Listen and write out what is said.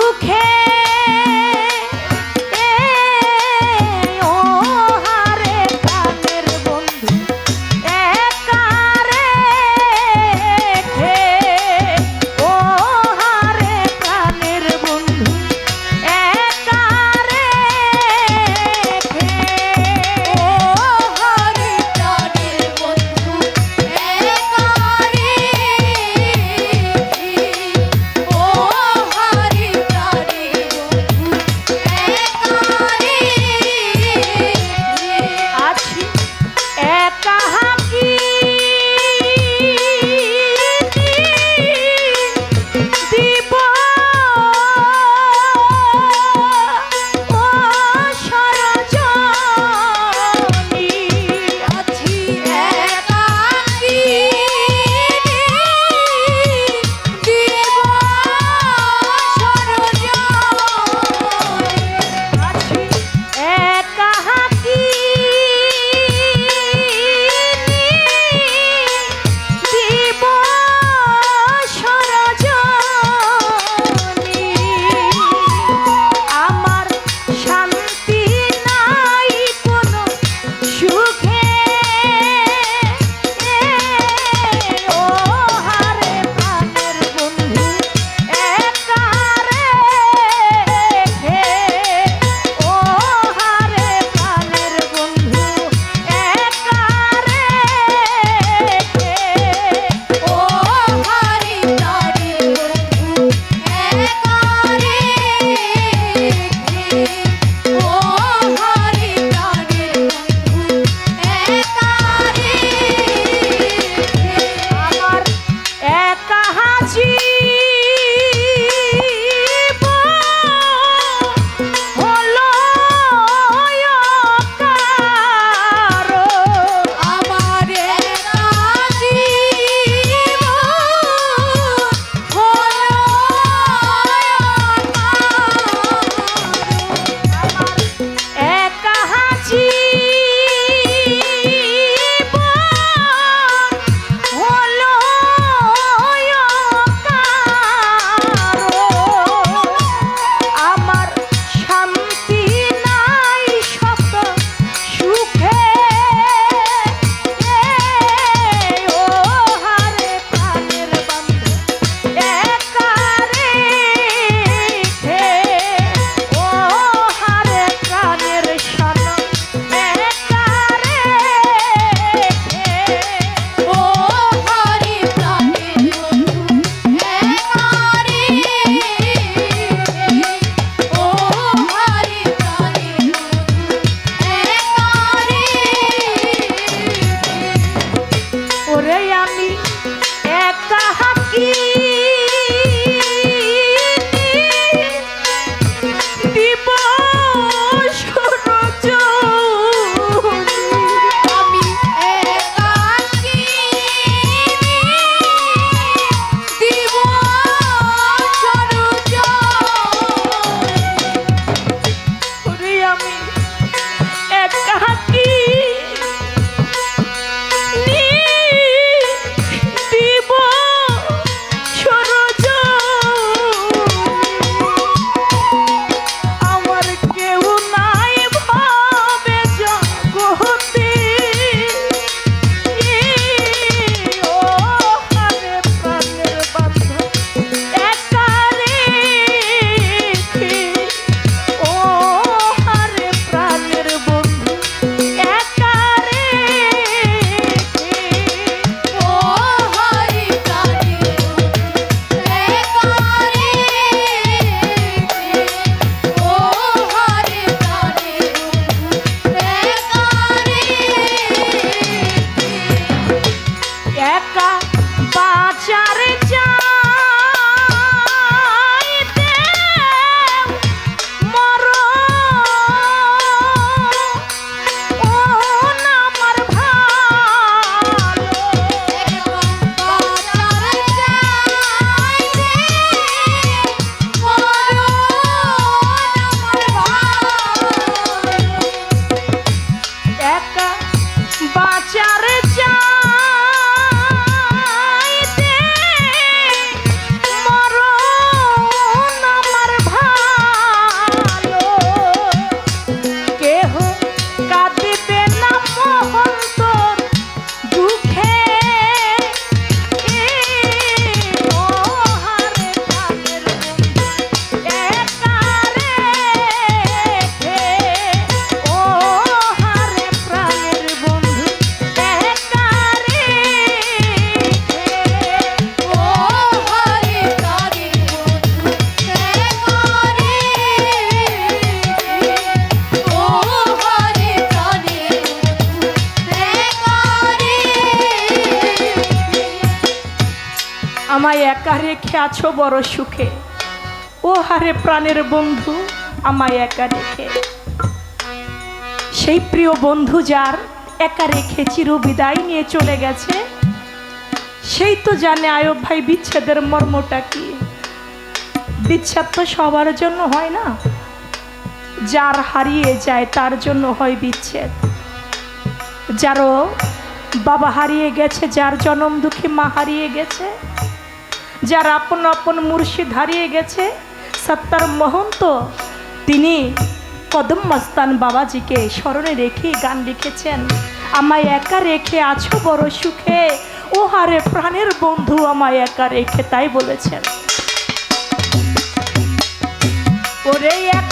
দুঃখে ও হারে প্রাণের বন্ধু একা রেখে ও হারে প্রাণের বন্ধু একা রেখে ও হারে প্রাণের বন্ধু একা রেখে ও হারে প্রাণের একা রেখে আছো বড় সুখে, ও হারে প্রাণের বন্ধু আমায় একা রেখে। সেই প্রিয় বন্ধু যার একা রেখে চির বিদায় নিয়ে চলে গেছে, সেই তো জানে আয়ব ভাই বিচ্ছেদের মর্মটা কি। বিচ্ছেদ তো সবার জন্য হয় না, যার হারিয়ে যায় তার জন্য হয় বিচ্ছেদ। যারও বাবা হারিয়ে গেছে, যার জনম দুঃখী মা হারিয়ে গেছে, যার আপন আপন মুর্শিদ হারিয়ে গেছে, সত্তার মহন্ত তিনি কদম মস্তান বাবাজিকে স্মরণে রেখে গান লিখেছেন, আমায় একা রেখে আছো বড় সুখে, ও হারে প্রাণের বন্ধু আমায় একা রেখে। তাই বলেছেন, ওরে এক